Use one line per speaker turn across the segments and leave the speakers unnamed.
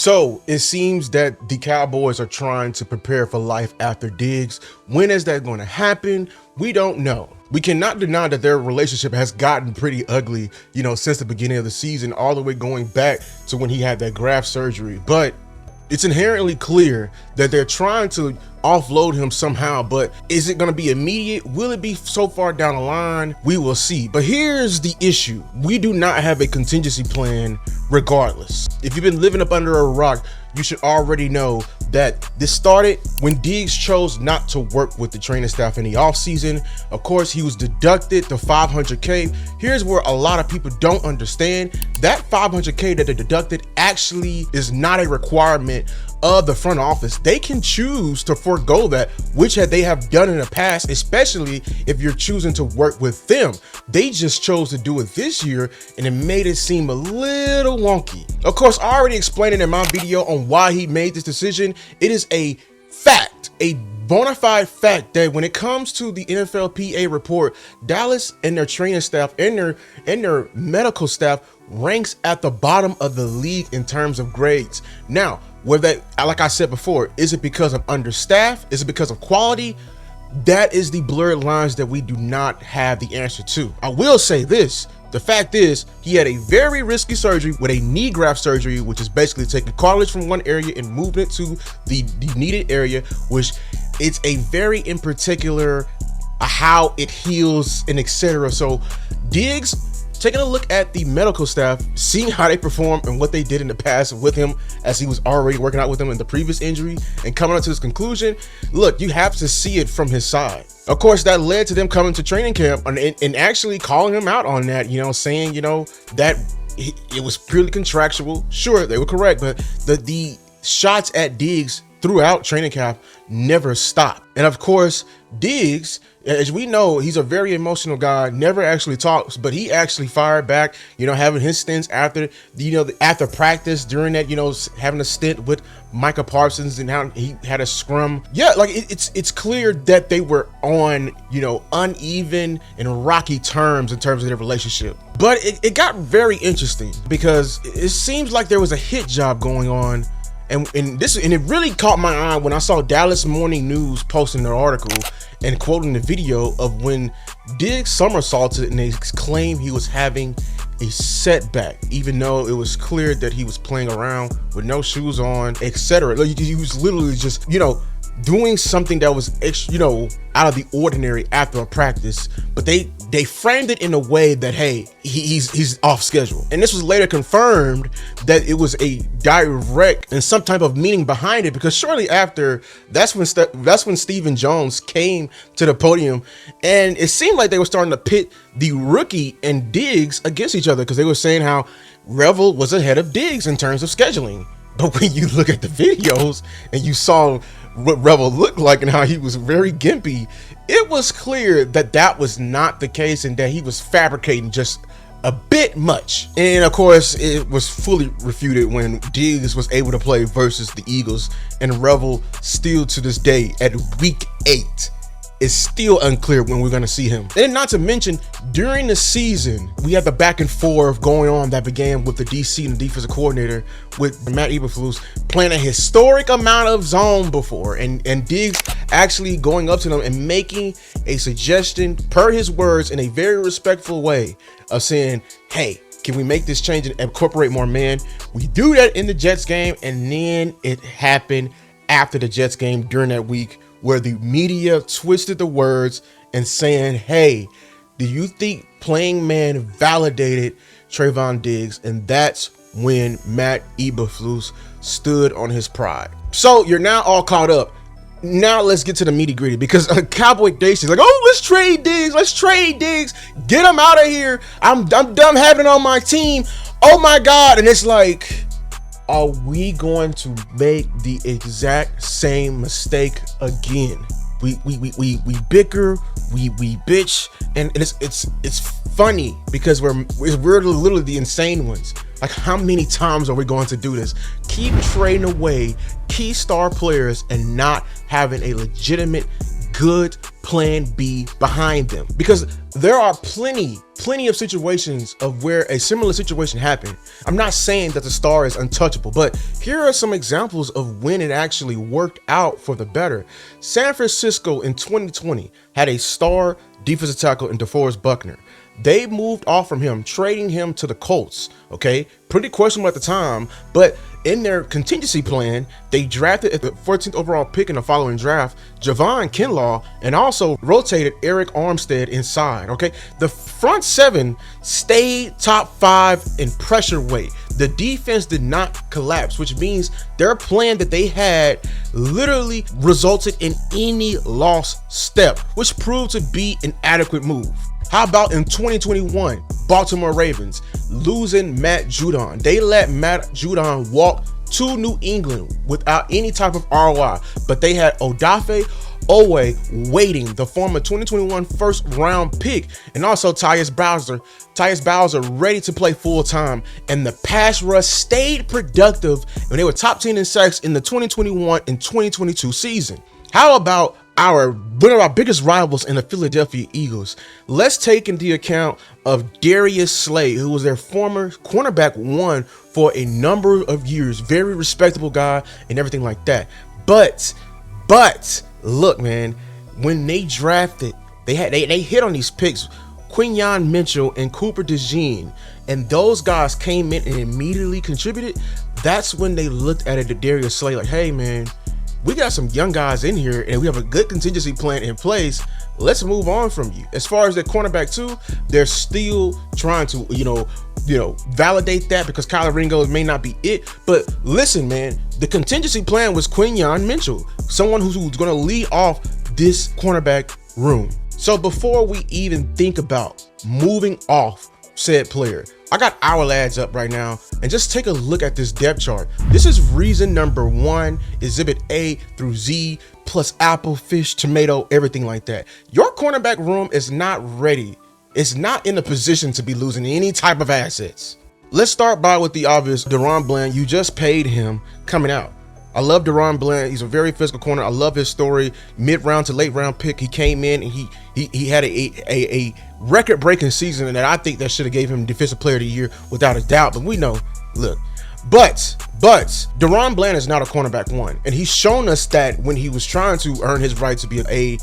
So it seems that the Cowboys are trying to prepare for life after Diggs. When is that going to happen? We don't know. We cannot deny that their relationship has gotten pretty ugly, since the beginning of the season, all the way going back to when he had that graft surgery. But it's inherently clear that they're trying to offload him somehow, but is it going to be immediate? Will it be so far down the line? We will see. But here's the issue. We do not have a contingency plan regardless. If you've been living up under a rock, you should already know that this started when Diggs chose not to work with the training staff in the offseason. Of course, he was deducted the $500K. Here's where a lot of people don't understand. That $500K that they deducted actually is not a requirement of the front office. They can choose to forego that, which they have done in the past, especially if you're choosing to work with them. They just chose to do it this year, and it made it seem a little wonky. Of course, I already explained it in my video on why he made this decision. It is a fact, a bona fide fact, that when it comes to the NFLPA report, Dallas and their training staff and their medical staff ranks at the bottom of the league in terms of grades. Now, whether that, like I said before, is it because of understaffed? Is it because of quality? That is the blurred lines that we do not have the answer to. I will say this. The fact is, he had a very risky surgery with a knee graft surgery, which is basically taking cartilage from one area and moving it to the needed area, which it's a very in particular how it heals and etc. So Diggs, taking a look at the medical staff, seeing how they perform and what they did in the past with him as he was already working out with them in the previous injury, and coming up to this conclusion, look, you have to see it from his side. Of course, that led to them coming to training camp and actually calling him out on that, saying, that it was purely contractual. Sure, they were correct, but the shots at Diggs throughout training camp never stopped. And of course, Diggs, as we know, he's a very emotional guy, never actually talks, but he actually fired back, having his stints after, after practice during that, having a stint with Micah Parsons and how he had a scrum. Yeah, like it's clear that they were on, uneven and rocky terms in terms of their relationship. But it got very interesting because it seems like there was a hit job going on. And it really caught my eye when I saw Dallas Morning News posting their article and quoting the video of when Diggs somersaulted and they claimed he was having a setback, even though it was clear that he was playing around with no shoes on, etc. He was literally just, doing something that was, out of the ordinary after a practice, but they framed it in a way that, hey, he's off schedule. And this was later confirmed that it was a direct and some type of meaning behind it, because shortly after, that's when Stephen Jones came to the podium, and it seemed like they were starting to pit the rookie and Diggs against each other, because they were saying how Revel was ahead of Diggs in terms of scheduling. But when you look at the videos and you saw what Revel looked like and how he was very gimpy, it was clear that that was not the case and that he was fabricating just a bit much. And of course, it was fully refuted when Diggs was able to play versus the Eagles, and Revel still to this day at week 8 is still unclear when we're going to see him. And not to mention, during the season, we had the back and forth going on that began with the DC and the defensive coordinator, with Matt Eberflus playing a historic amount of zone before, and Diggs actually going up to them and making a suggestion, per his words, in a very respectful way, of saying, hey, can we make this change and incorporate more man? We do that in the Jets game, and then it happened after the Jets game during that week, where the media twisted the words and saying, hey, do you think playing man validated Trevon Diggs? And that's when Matt Eberflus stood on his pride. So you're now all caught up. Now let's get to the nitty gritty, because Cowboy Nation is like, oh, let's trade Diggs, get him out of here. I'm done having it on my team. Oh my God. And it's like, are we going to make the exact same mistake again? We bicker, we bitch, and it's funny because we're literally the insane ones. Like, how many times are we going to do this? Keep trading away key star players and not having a legitimate, good plan B behind them, because there are plenty of situations of where a similar situation happened. I'm not saying that the star is untouchable, but here are some examples of when it actually worked out for the better. San Francisco in 2020 had a star defensive tackle in DeForest Buckner. They moved off from him, trading him to the Colts. Okay, pretty questionable at the time, but in their contingency plan, they drafted at the 14th overall pick in the following draft, Javon Kinlaw, and also rotated Eric Armstead inside. Okay, the front seven stayed top 5 in pressure weight. The defense did not collapse, which means their plan that they had literally resulted in any lost step, which proved to be an adequate move. How about in 2021, Baltimore Ravens losing Matt Judon? They let Matt Judon walk to New England without any type of ROI, but they had Odafe Owe waiting, the former 2021 first round pick, and also Tyus Bowser ready to play full time, and the pass rush stayed productive, and they were top 10 in sacks in the 2021 and 2022 season. How about one of our biggest rivals in the Philadelphia Eagles? Let's take into account of Darius Slay, who was their former cornerback 1 for a number of years, very respectable guy and everything like that. But look, man, when they drafted, they hit on these picks, Quinyon Mitchell and Cooper DeJean, and those guys came in and immediately contributed. That's when they looked at it to Darius Slay like, hey man, we got some young guys in here and we have a good contingency plan in place. Let's move on from you. As far as the cornerback too, they're still trying to, validate that, because Kyler Ringo may not be it. But listen, man, the contingency plan was Quinyon Mitchell, someone who's going to lead off this cornerback room. So before we even think about moving off said player, I got our lads up right now, and just take a look at this depth chart. This is reason number 1, exhibit A through Z, plus apple, fish, tomato, everything like that. Your cornerback room is not ready. It's not in a position to be losing any type of assets. Let's start with the obvious. DaRon Bland, you just paid him coming out. I love DaRon Bland. He's a very physical corner. I love his story. Mid-round to late-round pick. He came in and he had a record-breaking season, and that I think that should have gave him Defensive Player of the Year without a doubt. But we know, look, but DaRon Bland is not a cornerback 1, and he's shown us that when he was trying to earn his right to be a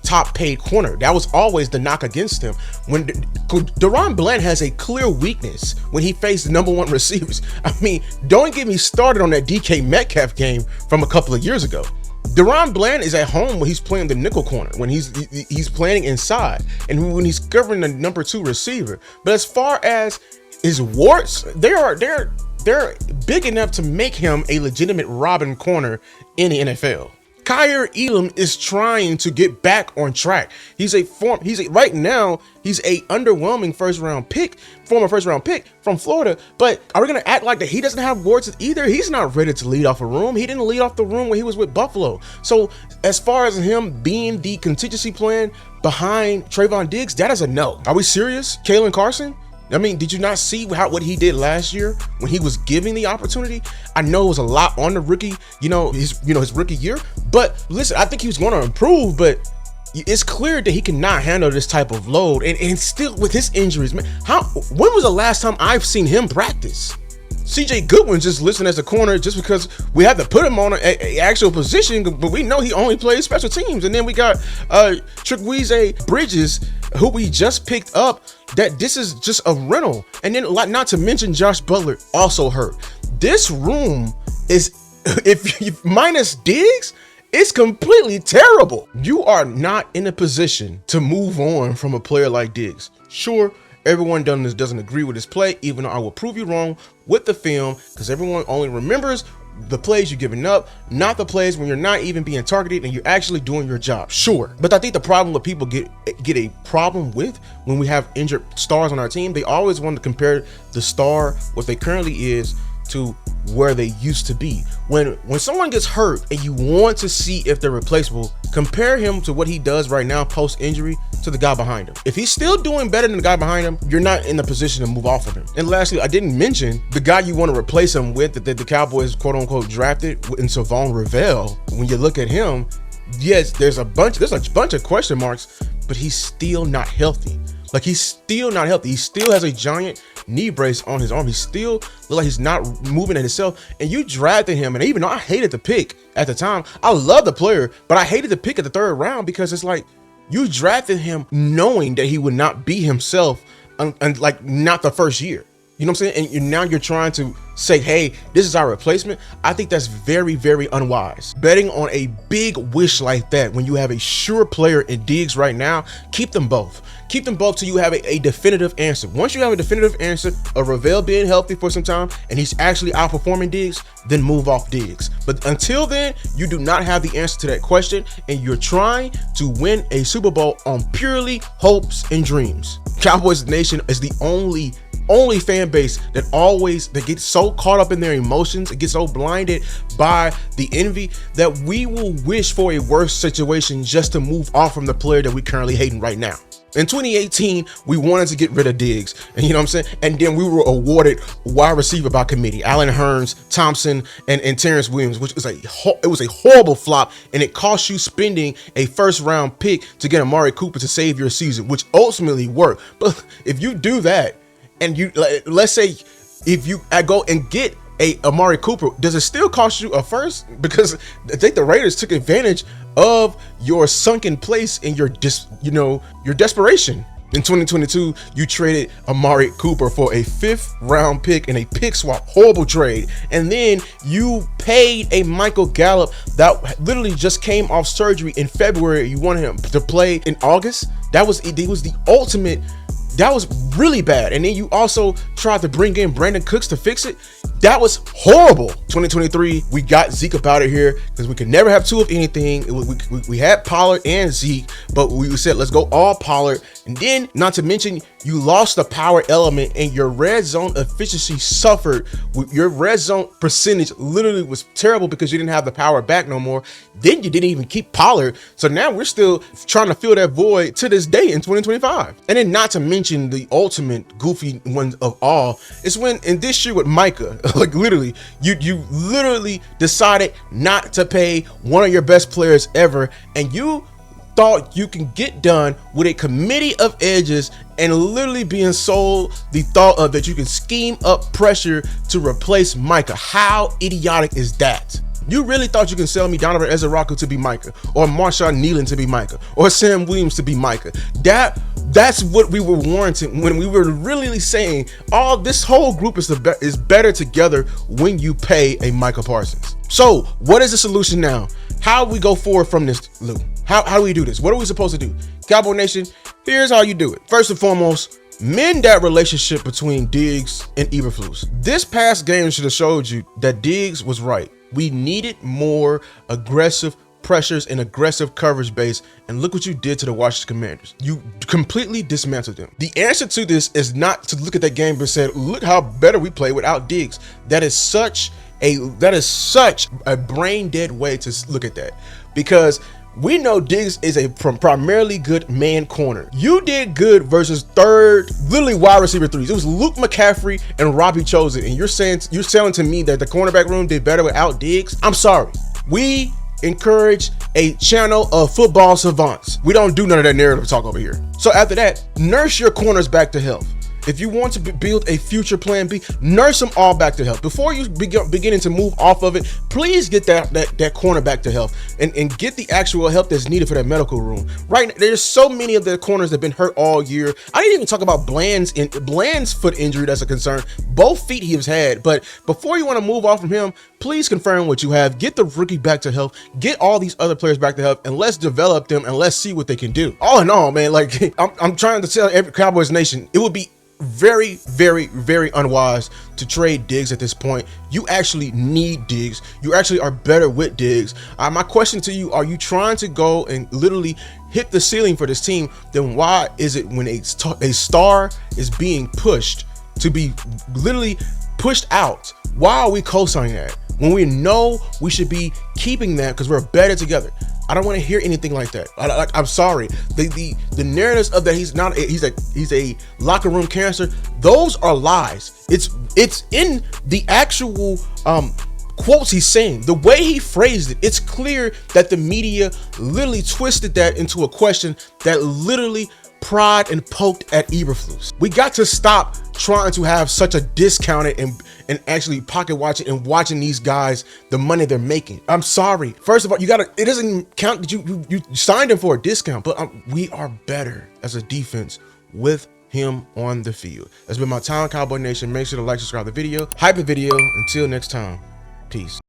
top-paid corner. That was always the knock against him. When DaRon Bland has a clear weakness when he faced the number 1 receivers. I mean, don't get me started on that DK Metcalf game from a couple of years ago. DaRon Bland is at home when he's playing the nickel corner, when he's playing inside, and when he's covering the number 2 receiver. But as far as his warts, they're big enough to make him a legitimate robbing corner in the NFL. Kyer Elam is trying to get back on track. Right now he's a underwhelming former first round pick from Florida. But are we gonna act like that he doesn't have warts either? He's not ready to lead off a room. He didn't lead off the room when he was with Buffalo. So as far as him being the contingency plan behind Trevon Diggs, that is a no. Are we serious? Kalen Carson? I mean, did you not see what he did last year when he was given the opportunity? I know it was a lot on the rookie, his rookie year. But listen, I think he was going to improve, but it's clear that he cannot handle this type of load. And still with his injuries, man, when was the last time I've seen him practice? CJ Goodwin just listed as a corner just because we had to put him on an actual position, but we know he only plays special teams. And then we got Trequise Bridges, who we just picked up, that this is just a rental. And then not to mention Josh Butler also hurt. This room is, if you minus Diggs, it's completely terrible. You are not in a position to move on from a player like Diggs. Sure, everyone doesn't agree with his play, even though I will prove you wrong with the film, because everyone only remembers the plays you're giving up, not the plays when you're not even being targeted and you're actually doing your job. Sure, but I think the problem with people get a problem with when we have injured stars on our team, they always want to compare the star, what they currently is, to where they used to be. When someone gets hurt and you want to see if they're replaceable, compare him to what he does right now post-injury to the guy behind him. If he's still doing better than the guy behind him, you're not in the position to move off of him. And lastly, I didn't mention the guy you want to replace him with that the Cowboys quote unquote drafted in Savon Ravel. When you look at him, yes, there's a bunch of question marks, but he's still not healthy. Like, he's still not healthy. He still has a giant knee brace on his arm. He still looks like he's not moving in himself. And you drafted him, and even though I hated the pick at the time, I love the player, but I hated the pick at the 3rd round because it's like you drafted him knowing that he would not be himself, and like not the first year. You know what I'm saying? And now you're trying to say, hey, this is our replacement. I think that's very, very unwise. Betting on a big wish like that when you have a sure player in Diggs right now, keep them both. Keep them both till you have a definitive answer. Once you have a definitive answer of Ravel being healthy for some time and he's actually outperforming Diggs, then move off Diggs. But until then, you do not have the answer to that question, and you're trying to win a Super Bowl on purely hopes and dreams. Cowboys Nation is the only fan base that gets so caught up in their emotions and gets so blinded by the envy that we will wish for a worse situation just to move off from the player that we currently hating right now. In 2018, we wanted to get rid of Diggs, and you know what I'm saying? And then we were awarded wide receiver by committee, Allen Hurns, Thompson, and Terrence Williams, which is it was a horrible flop, and it cost you spending a 1st round pick to get Amari Cooper to save your season, which ultimately worked. But if you do that, and you, let's say if you go and get a Amari Cooper, does it still cost you a 1st? Because I think the Raiders took advantage of your sunken place in your desperation. In 2022, you traded Amari Cooper for a 5th round pick and a pick swap, horrible trade. And then you paid a Michael Gallup that literally just came off surgery in February. You wanted him to play in August. It was the ultimate. That was really bad. And then you also tried to bring in Brandon Cooks to fix it. That was horrible. 2023, we got Zeke up out of here because we could never have 2 of anything. We had Pollard and Zeke, but we said, let's go all Pollard. And then, not to mention, you lost the power element and your red zone efficiency suffered. Your red zone percentage literally was terrible because you didn't have the power back no more. Then you didn't even keep Pollard. So now we're still trying to fill that void to this day in 2025. And then, not to mention the ultimate goofy one of all is when in this year with Micah, like literally, you literally decided not to pay one of your best players ever, and you thought you can get done with a committee of edges and literally being sold the thought of that you can scheme up pressure to replace Micah. How idiotic is that? You really thought you can sell me Donovan Ezeraku to be Micah, or Marshawn Nealon to be Micah, or Sam Williams to be Micah? That's what we were warranting when we were really saying, this whole group is better together when you pay a Micah Parsons. So what is the solution now? How do we go forward from this, Lou? How do we do this? What are we supposed to do? Cowboy Nation, here's how you do it. First and foremost, mend that relationship between Diggs and Eberflus. This past game should have showed you that Diggs was right. We needed more aggressive pressures and aggressive coverage base, and look what you did to the Washington Commanders. You completely dismantled them. The answer to this is not to look at that game and say, look how better we play without Diggs. That is such a brain dead way to look at that, because we know Diggs is a primarily good man corner. You did good versus literally wide receiver 3s. It was Luke McCaffrey and Robbie Chosen, and you're selling to me that the cornerback room did better without Diggs? I'm sorry. We encourage a channel of football savants. We don't do none of that narrative talk over here. So after that, nurse your corners back to health. If you want to build a future plan B, nurse them all back to health. Before you beginning to move off of it, please get that corner back to health and get the actual help that's needed for that medical room. Right now, there's so many of the corners that have been hurt all year. I didn't even talk about Bland's foot injury that's a concern. Both feet he has had. But before you want to move off from him, please confirm what you have. Get the rookie back to health. Get all these other players back to health, and let's develop them and let's see what they can do. All in all, man, like I'm trying to tell every Cowboys Nation, it would be very, very, very unwise to trade Diggs at this point. You actually need Diggs. You actually are better with Diggs. My question to you, are you trying to go and literally hit the ceiling for this team? Then why is it when a star is being pushed to be literally pushed out, why are we co-signing that when we know we should be keeping that because we're better together? I don't want to hear anything like that. I'm sorry. The narratives of that he's a locker room cancer, those are lies. It's in the actual quotes he's saying, the way he phrased it, it's clear that the media literally twisted that into a question that literally pried and poked at Eberflus. We got to stop trying to have such a discounted and actually pocket watching and watching these guys, the money they're making. I'm sorry. First of all, it doesn't count that you signed him for a discount, but we are better as a defense with him on the field. That's been my time, Cowboy Nation. Make sure to like, subscribe the video, hype the video. Until next time, peace.